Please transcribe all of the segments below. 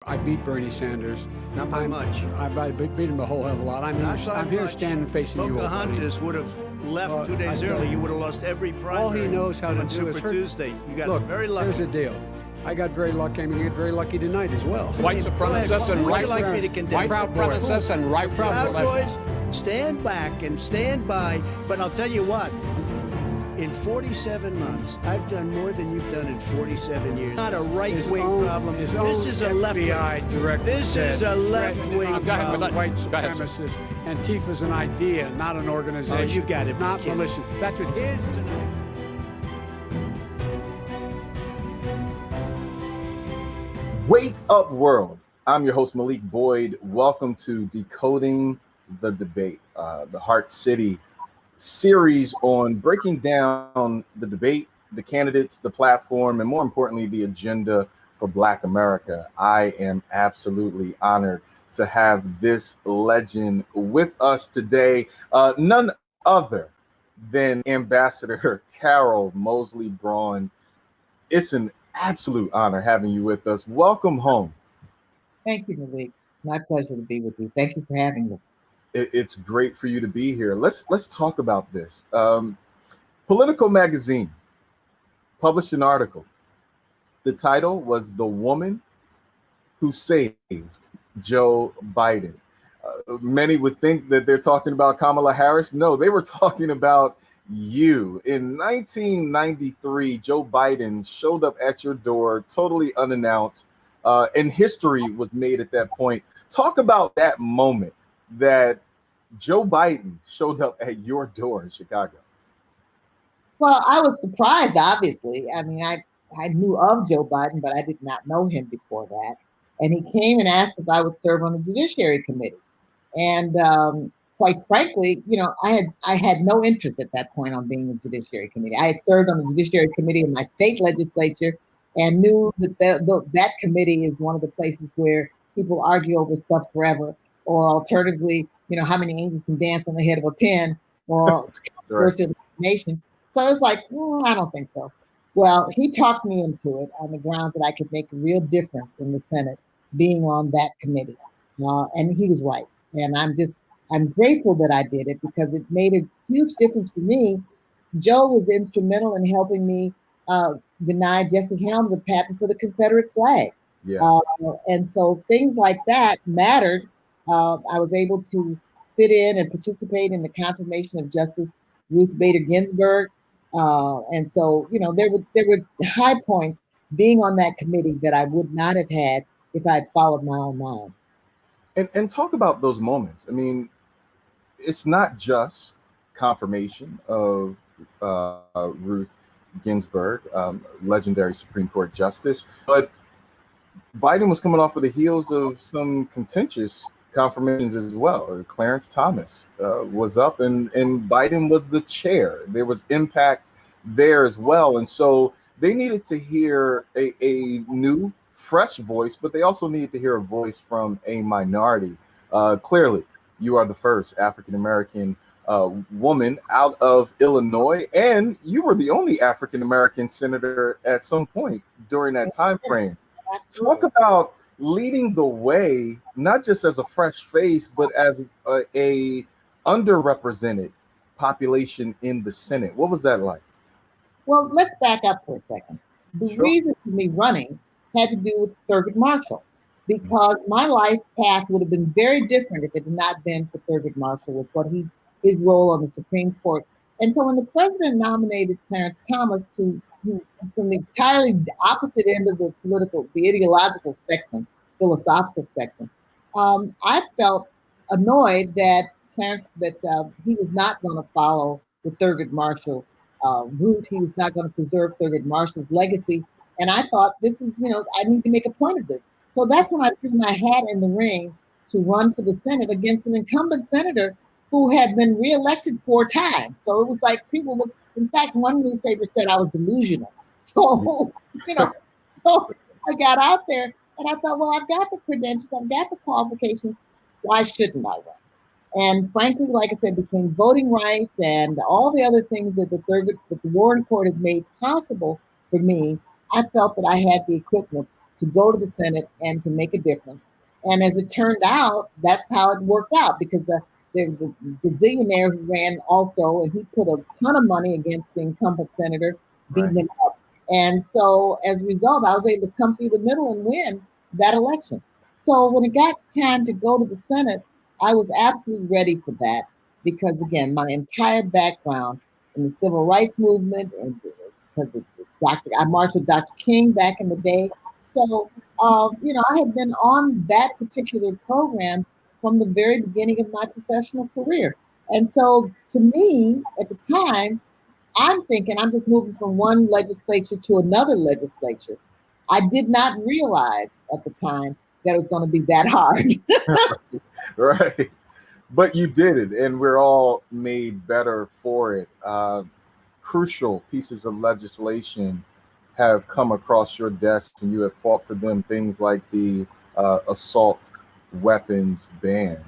I beat Bernie Sanders. Not by much. I beat him a whole hell of a lot. I'm here standing facing you. Pocahontas would have left 2 days early. You would have lost every primary. All he knows how to do Super is hurt. Tuesday. You got Look, very lucky. here's the deal. I got very lucky. I'm going to get very lucky tonight as well. White supremacists and white supremacists and right Proud boys. Boys, stand back and stand by. But I'll tell you what. In 47 months, I've done more than you've done in 47 years. Not a right-wing problem. This is a left-wing. This is a left-wing problem. White supremacists. Antifa's an idea, not an organization. Oh, you got it. Not militia. That's what his tonight. Wake up, world. I'm your host, Malik Boyd. Welcome to Decoding the Debate, the Heart City series on breaking down the debate, the candidates, the platform, and more importantly, the agenda for Black America. I am absolutely honored to have this legend with us today, none other than Ambassador Carol Moseley Braun. It's an absolute honor having you with us. Welcome home. Thank you, Malik. My pleasure to be with you. Thank you for having me. It's great for you to be here. Let's talk about this. Political Magazine published an article. The title was "The Woman Who Saved Joe Biden." Many would think that they're talking about Kamala Harris. No, they were talking about you. In 1993, Joe Biden showed up at your door totally unannounced, and history was made at that point. Talk about that moment that Joe Biden showed up at your door in Chicago. Well, I was surprised, obviously. I mean, I knew of Joe Biden, but I did not know him before that. And he came and asked if I would serve on the Judiciary Committee. And quite frankly, you know, I had no interest at that point on being in the Judiciary Committee. I had served on the Judiciary Committee in my state legislature and knew that that committee is one of the places where people argue over stuff forever, or alternatively, you know, how many angels can dance on the head of a pin, or first of the nation. So it's like, I don't think so. Well, he talked me into it on the grounds that I could make a real difference in the Senate being on that committee. And he was right. And I'm grateful that I did it because it made a huge difference for me. Joe was instrumental in helping me deny Jesse Helms a patent for the Confederate flag. Yeah. And so things like that mattered. I was able to sit in and participate in the confirmation of Justice Ruth Bader Ginsburg. And so, you know, there were high points being on that committee that I would not have had if I'd followed my own mind. And talk about those moments. I mean, it's not just confirmation of Ruth Ginsburg, legendary Supreme Court justice, but Biden was coming off of the heels of some contentious confirmations as well. Clarence Thomas was up, and Biden was the chair. There was impact there as well. And so they needed to hear a new, fresh voice, but they also needed to hear a voice from a minority. Clearly, you are the first African-American woman out of Illinois, and you were the only African-American senator at some point during that time frame. Talk about leading the way, not just as a fresh face, but as a underrepresented population in the Senate. What was that like? Well, let's back up for a second. The reason for me running had to do with Thurgood Marshall, because my life path would have been very different if it had not been for Thurgood Marshall with his role on the Supreme Court. And so when the president nominated Clarence Thomas from the entirely opposite end of the ideological spectrum, philosophical spectrum, I felt annoyed that he was not going to follow the Thurgood Marshall route. He was not going to preserve Thurgood Marshall's legacy. And I thought, this is, you know, I need to make a point of this. So that's when I threw my hat in the ring to run for the Senate against an incumbent senator who had been reelected 4 times. So it was like people looked, in fact, one newspaper said I was delusional. So, you know, so I got out there and I thought, well, I've got the credentials, I've got the qualifications. Why shouldn't I run? And frankly, like I said, between voting rights and all the other things that the Warren Court has made possible for me, I felt that I had the equipment to go to the Senate and to make a difference. And as it turned out, that's how it worked out, because the gazillionaire who ran also, and he put a ton of money against the incumbent senator, beating him up. And so as a result, I was able to come through the middle and win that election. So when it got time to go to the Senate, I was absolutely ready for that, because again, my entire background in the civil rights movement, and because I marched with Dr. King back in the day. So, I had been on that particular program from the very beginning of my professional career. And so to me, at the time, I'm thinking I'm just moving from one legislature to another legislature. I did not realize at the time that it was going to be that hard. Right. But you did it, and we're all made better for it. Crucial pieces of legislation have come across your desk, and you have fought for them. Things like the assault weapons ban,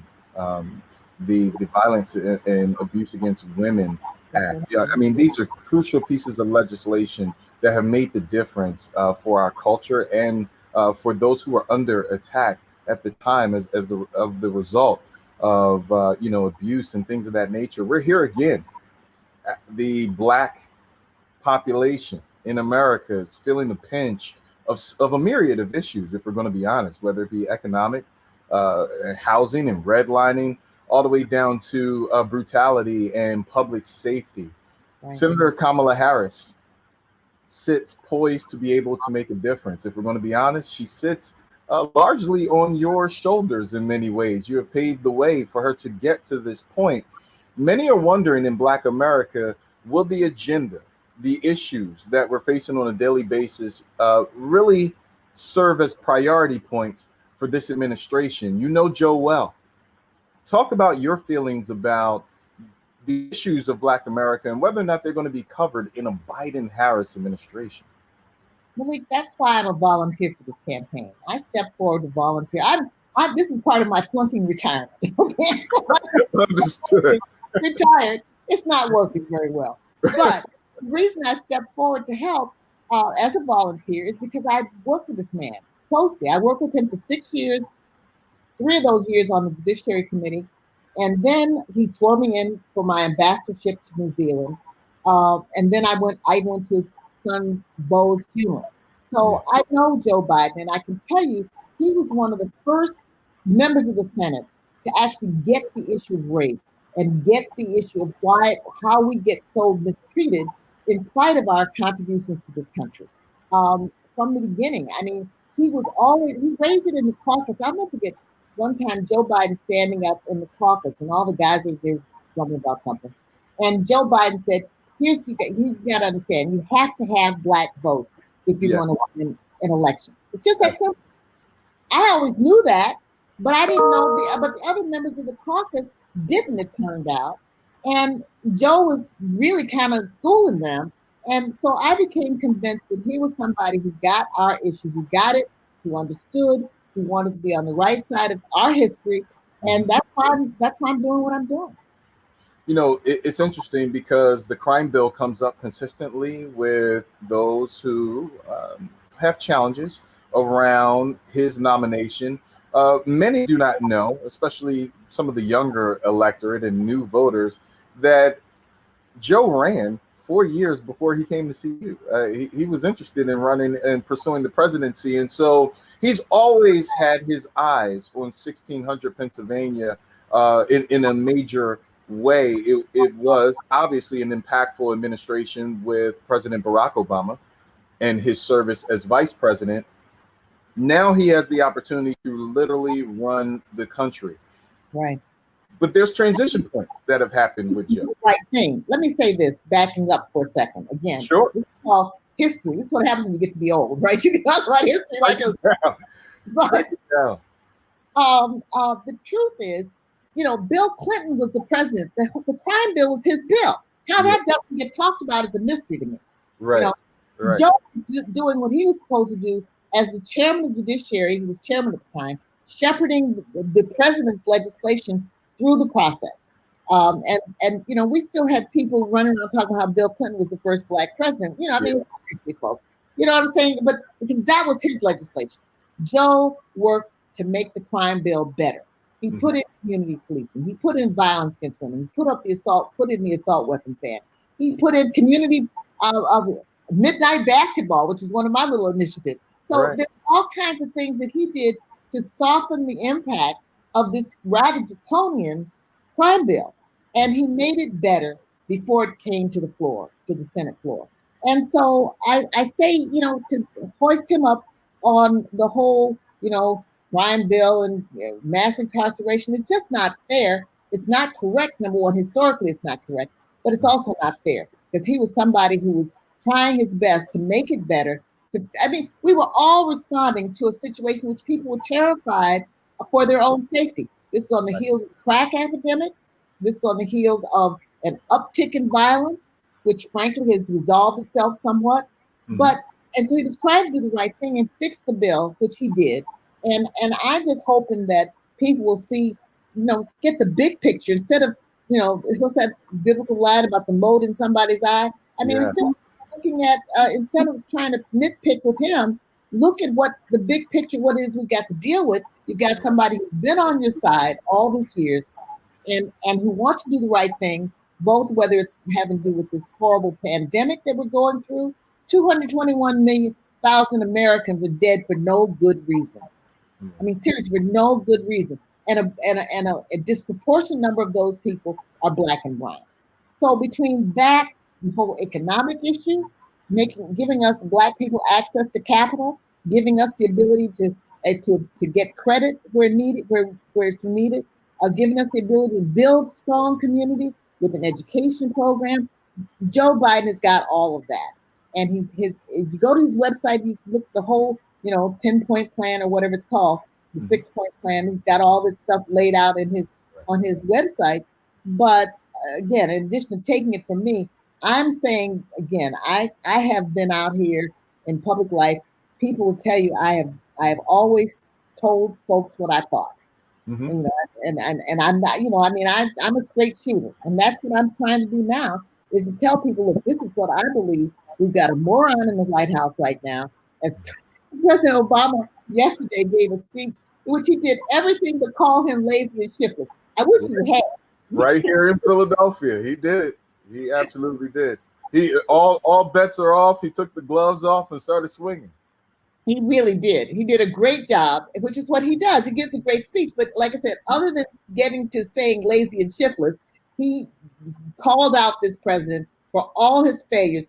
the Violence and Abuse Against Women Act. Yeah, I mean, these are crucial pieces of legislation that have made the difference for our culture and for those who are under attack at the time as the result of abuse and things of that nature. We're here again. The Black population in America is feeling the pinch of a myriad of issues, if we're going to be honest, whether it be economic, housing and redlining, all the way down to brutality and public safety. Right. Senator Kamala Harris sits poised to be able to make a difference. If we're going to be honest, she sits largely on your shoulders in many ways. You have paved the way for her to get to this point. Many are wondering in Black America, will the agenda, the issues that we're facing on a daily basis really serve as priority points for this administration? You know Joe well. Talk about your feelings about the issues of Black America and whether or not they're going to be covered in a Biden-Harris administration. Malik, that's why I'm a volunteer for this campaign. I stepped forward to volunteer. This is part of my flunking retirement. Understood. Retired. It's not working very well. But the reason I stepped forward to help as a volunteer is because I worked with this man closely. I worked with him for 6 years, 3 of those years on the Judiciary Committee. And then he swore me in for my ambassadorship to New Zealand. And then I went to his son's Beau's funeral. So I know Joe Biden, and I can tell you, he was one of the first members of the Senate to actually get the issue of race and get the issue of how we get so mistreated in spite of our contributions to this country. From the beginning, I mean, he raised it in the caucus. I'll never forget one time Joe Biden standing up in the caucus, and all the guys were there talking about something. And Joe Biden said, you got to understand, you have to have Black votes if you want to win an election. It's just that simple. I always knew that, but I didn't know but the other members of the caucus didn't, it turned out. And Joe was really kind of schooling them. And so I became convinced that he was somebody who got our issue, who got it, who understood, who wanted to be on the right side of our history. And that's why I'm doing what I'm doing. You know, it's interesting because the crime bill comes up consistently with those who have challenges around his nomination. Many do not know, especially some of the younger electorate and new voters, that Joe ran 4 years before he came to see you. He was interested in running and pursuing the presidency. And so he's always had his eyes on 1600 Pennsylvania in a major way. It was obviously an impactful administration with President Barack Obama and his service as vice president. Now he has the opportunity to literally run the country. Right. But there's transition points that have happened with Joe. Right thing. Let me say this, backing up for a second. Again, sure. This is called history. This is what happens when you get to be old, right? You can talk about history like this. But the truth is, Bill Clinton was the president. The crime bill was his bill. How that doesn't get talked about is a mystery to me. Right. Right. Joe was doing what he was supposed to do as the chairman of the Judiciary. He was chairman at the time, shepherding the president's legislation through the process. And we still had people running around talking about how Bill Clinton was the first Black president. I mean, seriously, folks. You know what I'm saying? But because that was his legislation. Joe worked to make the crime bill better. He put in community policing. He put in violence against women. He put in the assault weapon ban. He put in community midnight basketball, which is one of my little initiatives. So there's all kinds of things that he did to soften the impact of this rather draconian crime bill. And he made it better before it came to the floor, to the Senate floor. And so I say, to hoist him up on the whole, crime bill and mass incarceration is just not fair. It's not correct. Number one, historically, it's not correct, but it's also not fair because he was somebody who was trying his best to make it better. We were all responding to a situation which people were terrified for their own safety. This is on the heels of the crack epidemic. This is on the heels of an uptick in violence, which frankly has resolved itself somewhat. And so he was trying to do the right thing and fix the bill, which he did. And I'm just hoping that people will see, get the big picture instead of, what's that biblical line about the mote in somebody's eye? Instead of trying to nitpick with him, look at what the big picture, what it is we got to deal with. You've got somebody who's been on your side all these years and who wants to do the right thing, both whether it's having to do with this horrible pandemic that we're going through. 221,000 Americans are dead for no good reason. I mean, seriously, for no good reason. And a disproportionate number of those people are Black and brown. So between that, the whole economic issue, giving us Black people access to capital, giving us the ability to get credit where needed, where it's needed, giving us the ability to build strong communities with an education program. Joe Biden has got all of that. And if you go to his website, you look at the whole, 10-point plan or whatever it's called, the 6-point plan. He's got all this stuff laid out on his website. But again, in addition to taking it from me, I'm saying again, I have been out here in public life. People will tell you I have always told folks what I thought. And I'm not, I'm a straight shooter, and that's what I'm trying to do now is to tell people, look, this is what I believe. We've got a moron in the White House right now. As President Obama yesterday gave a speech in which he did everything but call him lazy and shiftless. I wish he had. Right here in Philadelphia, he did it. He absolutely did. All bets are off. He took the gloves off and started swinging. He really did. He did a great job, which is what he does. He gives a great speech. But like I said, other than getting to saying lazy and shiftless, he called out this president for all his failures.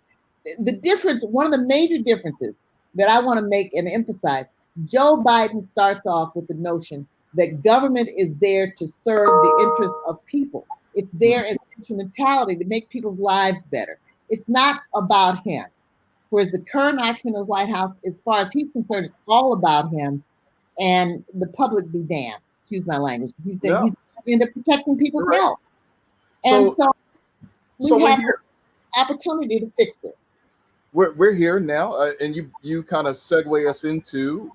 The difference, one of the major differences that I want to make and emphasize, Joe Biden starts off with the notion that government is there to serve the interests of people. It's there as instrumentality to make people's lives better. It's not about him. Whereas the current occupant of the White House, as far as he's concerned, it's all about him and the public be damned. Excuse my language. He's into protecting people's health. And so we have an opportunity to fix this. We're here now, and you kind of segue us into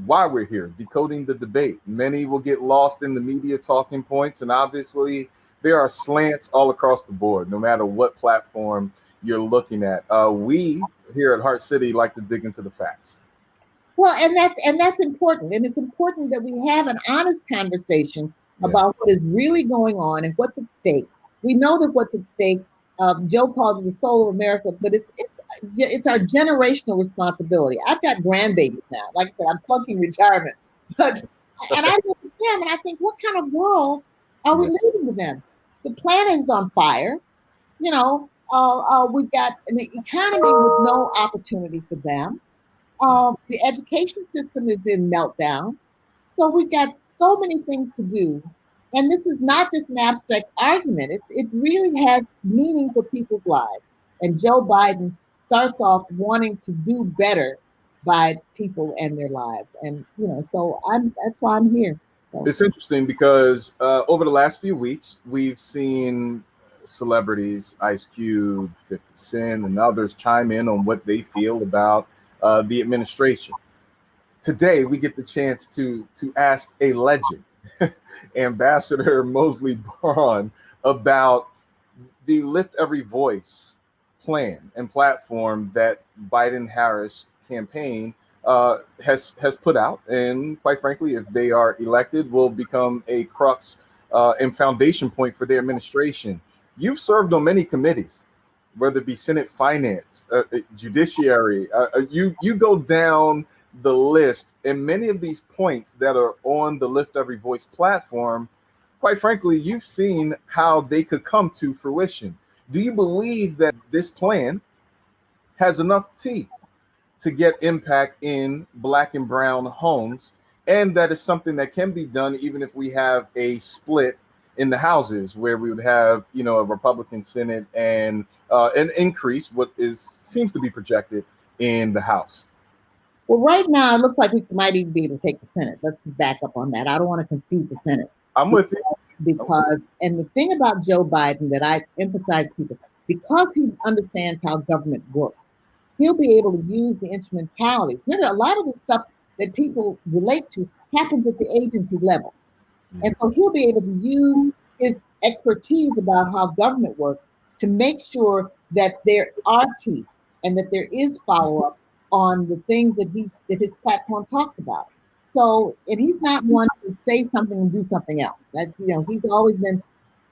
why we're here, decoding the debate. Many will get lost in the media talking points, and obviously there are slants all across the board, no matter what platform you're looking at. We here at Heart City like to dig into the facts. Well, and that's important, and it's important that we have an honest conversation about what is really going on and what's at stake. We know that what's at stake. Joe calls it the soul of America, but it's our generational responsibility. I've got grandbabies now. Like I said, I'm flunking retirement, and I look at them and I think, what kind of world are we leaving to them? The planet is on fire. We've got an economy with no opportunity for them. The education system is in meltdown. So we've got so many things to do. And this is not just an abstract argument. It really has meaning for people's lives. And Joe Biden starts off wanting to do better by people and their lives. And, so that's why I'm here. So. It's interesting because over the last few weeks, we've seen celebrities, Ice Cube, 50 Cent, and others chime in on what they feel about the administration. Today, we get the chance to ask a legend, Ambassador Moseley Braun, about the Lift Every Voice plan and platform that Biden-Harris campaign has put out, and quite frankly, if they are elected, will become a crux and foundation point for their administration. You've served on many committees, whether it be Senate Finance, Judiciary. You go down the list, and many of these points that are on the Lift Every Voice platform, quite frankly, you've seen how they could come to fruition. Do you believe that this plan has enough teeth to get impact in Black and brown homes, and that is something that can be done even if we have a split in the houses, where we would have, a Republican Senate and an increase, seems to be projected in the House? Well, right now, it looks like we might even be able to take the Senate. Let's back up on that. I don't want to concede the Senate. I'm with you. Because, and the thing about Joe Biden that I emphasize to people, because he understands how government works, he'll be able to use the instrumentalities. Remember, a lot of the stuff that people relate to happens at the agency level. And so he'll be able to use his expertise about how government works to make sure that there are teeth and that there is follow-up on the things that his platform talks about. So, and he's not one to say something and do something else. He's always been,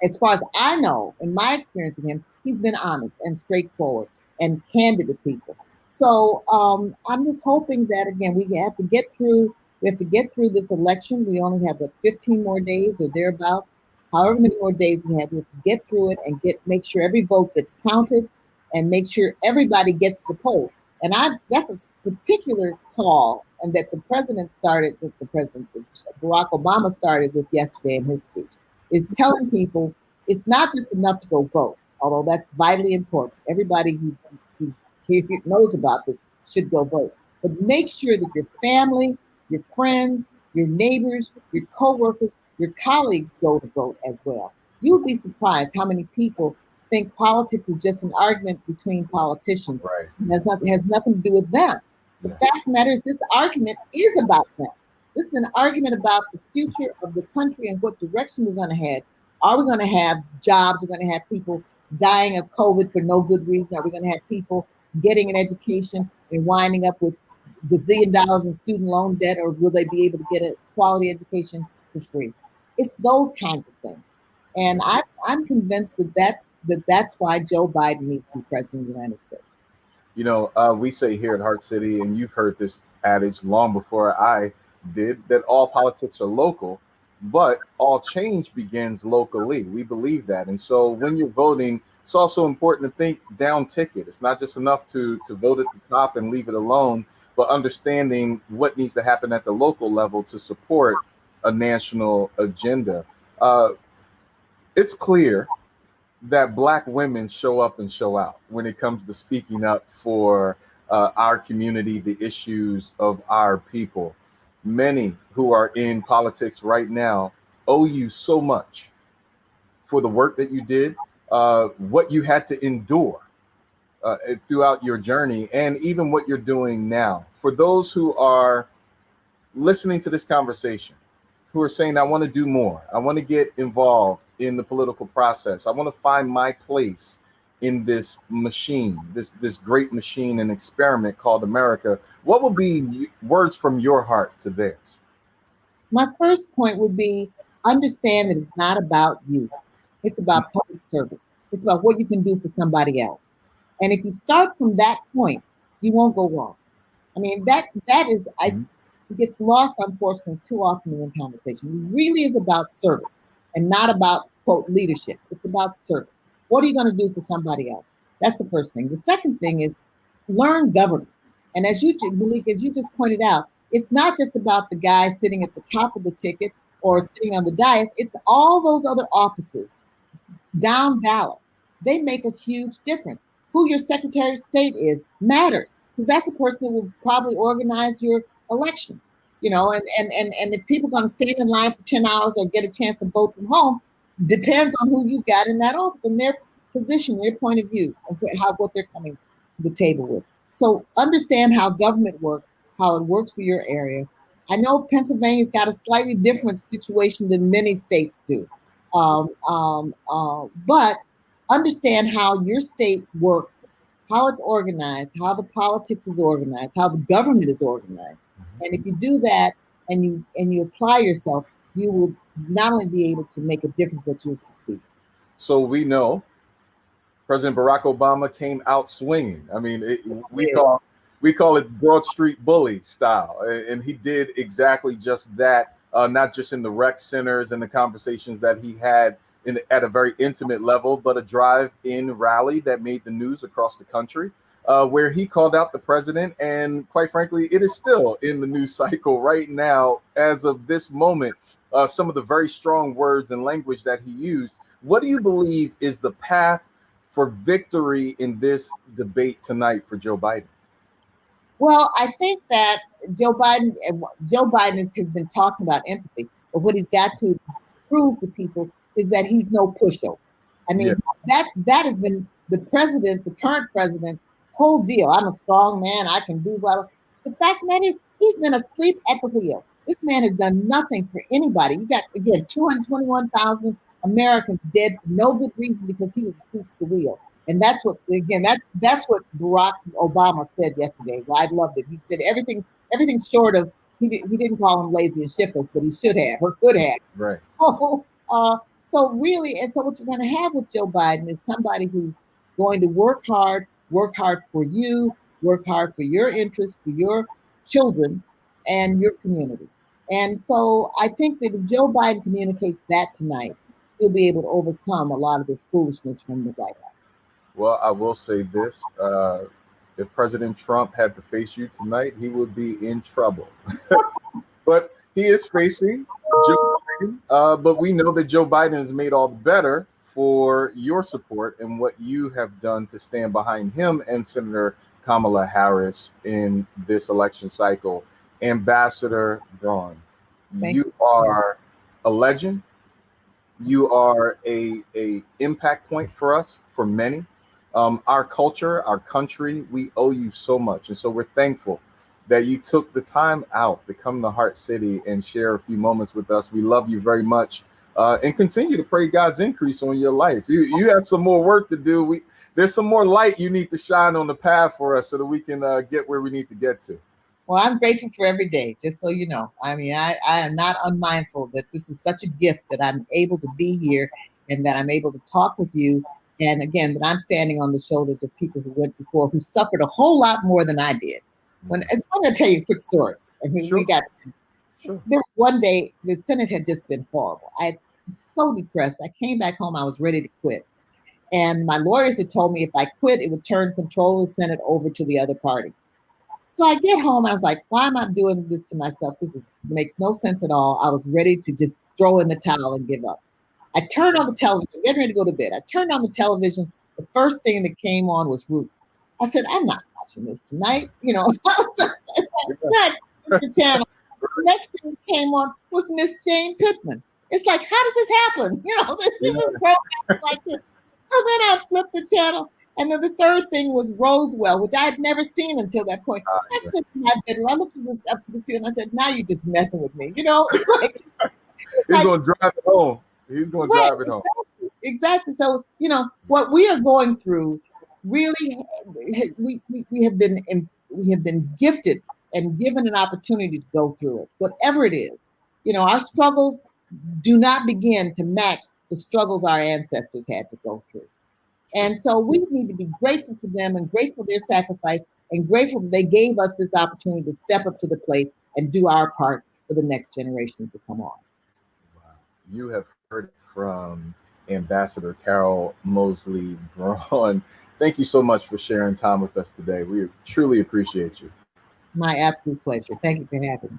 as far as I know, in my experience with him, he's been honest and straightforward and candid with people. So I'm just hoping that, again, we have to get through this election. We only have 15 more days or thereabouts. However many more days we have to get through it and make sure every vote gets counted and make sure everybody gets the poll. And that's a particular call, and that the president Barack Obama started with yesterday in his speech, is telling people it's not just enough to go vote, although that's vitally important. Everybody who knows about this should go vote. But make sure that your family, your friends, your neighbors, your coworkers, your colleagues go to vote as well. You'll be surprised how many people think politics is just an argument between politicians. Right. It has nothing to do with them. The fact of the matter is, this argument is about them. This is an argument about the future of the country and what direction we're going to head. Are we going to have jobs? We're going to have people dying of COVID for no good reason? Are we going to have people getting an education and winding up with gazillion dollars in student loan debt, or will they be able to get a quality education for free? It's those kinds of things. And I'm convinced that's why Joe Biden needs to be president of the United States. We say here at Heart City, and you've heard this adage long before I did, that all politics are local, but all change begins locally. We believe that. And so when you're voting, it's also important to think down ticket. It's not just enough to vote at the top and leave it alone, but understanding what needs to happen at the local level to support a national agenda. It's clear that Black women show up and show out when it comes to speaking up for our community, the issues of our people. Many who are in politics right now owe you so much for the work that you did, what you had to endure throughout your journey, and even what you're doing now. For those who are listening to this conversation, who are saying, I want to do more, I want to get involved in the political process, I want to find my place in this machine, this great machine and experiment called America, what would be words from your heart to theirs? My first point would be, understand that it's not about you. It's about public service. It's about what you can do for somebody else. And if you start from that point, you won't go wrong. I mean, that is, it gets lost, unfortunately, too often in the conversation. It really is about service and not about, quote, leadership. It's about service. What are you going to do for somebody else? That's the first thing. The second thing is learn government. And as Malik, as you just pointed out, it's not just about the guy sitting at the top of the ticket or sitting on the dais. It's all those other offices down ballot. They make a huge difference. Who your Secretary of State is matters, because that's the person who will probably organize your election. And if people are going to stand in line for 10 hours or get a chance to vote from home, depends on who you got in that office and their position, their point of view, and what they're coming to the table with. So understand how government works, how it works for your area. I know Pennsylvania's got a slightly different situation than many states do, but understand how your state works, how it's organized, how the politics is organized, how the government is organized. And if you do that and you apply yourself, you will not only be able to make a difference, but you'll succeed. So we know President Barack Obama came out swinging. I mean, we call it Broad Street bully style, and he did exactly just that. Not just in the rec centers and the conversations that he had at a very intimate level, but a drive-in rally that made the news across the country, where he called out the president. And quite frankly, it is still in the news cycle right now, as of this moment, some of the very strong words and language that he used. What do you believe is the path for victory in this debate tonight for Joe Biden? Well, I think that Joe Biden has been talking about empathy, but what he's got to prove to people is that he's no pushover. I mean, that has been the current president's whole deal. I'm a strong man. I can do well. The fact that is, he's been asleep at the wheel. This man has done nothing for anybody. You got, again, 221,000 Americans dead for no good reason because he was asleep at the wheel. And that's what Barack Obama said yesterday. I loved it. He said everything short of, he didn't call him lazy and shiftless, but he should have or could have. Right. So really, and so what you're going to have with Joe Biden is somebody who's going to work hard for you, work hard for your interests, for your children and your community. And so I think that if Joe Biden communicates that tonight, he'll be able to overcome a lot of this foolishness from the White House. Well, I will say this. If President Trump had to face you tonight, he would be in trouble. But he is facing Joe Biden. But we know that Joe Biden has made all the better for your support and what you have done to stand behind him and Senator Kamala Harris in this election cycle. Ambassador Braun, you are a legend. You are a impact point for us, for many. Our culture, our country, we owe you so much. And so we're thankful that you took the time out to come to Heart City and share a few moments with us. We love you very much, and continue to pray God's increase on your life. You have some more work to do. There's some more light you need to shine on the path for us so that we can get where we need to get to. Well, I'm grateful for every day, just so you know. I mean, I am not unmindful that this is such a gift that I'm able to be here and that I'm able to talk with you. And again, that I'm standing on the shoulders of people who went before, who suffered a whole lot more than I did. I'm going to tell you a quick story. I mean, there was one day, the Senate had just been horrible. I was so depressed. I came back home. I was ready to quit. And my lawyers had told me if I quit, it would turn control of the Senate over to the other party. So I get home. I was like, why am I doing this to myself? This makes no sense at all. I was ready to just throw in the towel and give up. I turned on the television, getting ready to go to bed. I turned on the television. The first thing that came on was Roots. I said, I'm not watching this tonight. You know, the channel. The next thing that came on was Miss Jane Pittman. It's like, how does this happen? You know, this is programmed like this. So then I flipped the channel. And then the third thing was Roswell, which I had never seen until that point. I said to my bedroom, I looked up to the ceiling. I said, now you're just messing with me. You know, it's like, he's going to drive it home. He's going to drive it home. Exactly. So, you know, what we are going through, really, we have been gifted and given an opportunity to go through it, whatever it is. You know, our struggles do not begin to match the struggles our ancestors had to go through. And so we need to be grateful for them and grateful for their sacrifice and grateful that they gave us this opportunity to step up to the plate and do our part for the next generation to come on. Wow. You have heard from Ambassador Carol Moseley Braun. Thank you so much for sharing time with us today. We truly appreciate you. My absolute pleasure. Thank you for having me.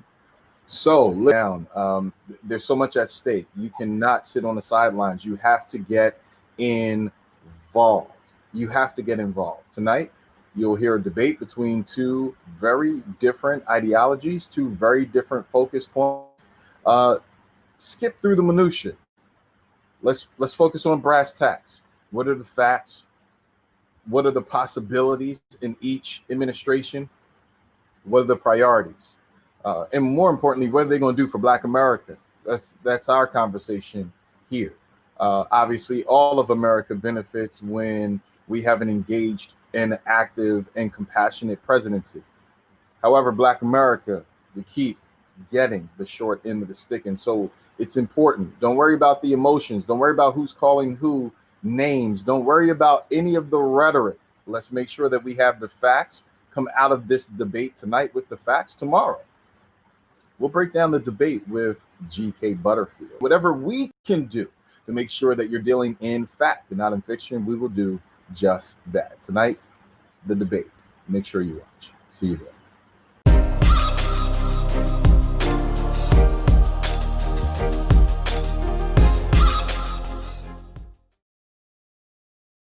So, down. There's so much at stake. You cannot sit on the sidelines. You have to get involved. You have to get involved. Tonight, you'll hear a debate between two very different ideologies, two very different focus points. Skip through the minutia. Let's focus on brass tacks. What are the facts? What are the possibilities in each administration? What are the priorities? And more importantly, what are they going to do for Black America? That's our conversation here. Obviously, all of America benefits when we have an engaged an active and compassionate presidency. However, Black America, we keep getting the short end of the stick. And so it's important. Don't worry about the emotions. Don't worry about who's calling who names. Don't worry about any of the rhetoric. Let's make sure that we have the facts. Come out of this debate tonight with the facts. Tomorrow, we'll break down the debate with G.K. Butterfield. Whatever we can do to make sure that you're dealing in fact and not in fiction, we will do just that. Tonight, the debate. Make sure you watch. See you there.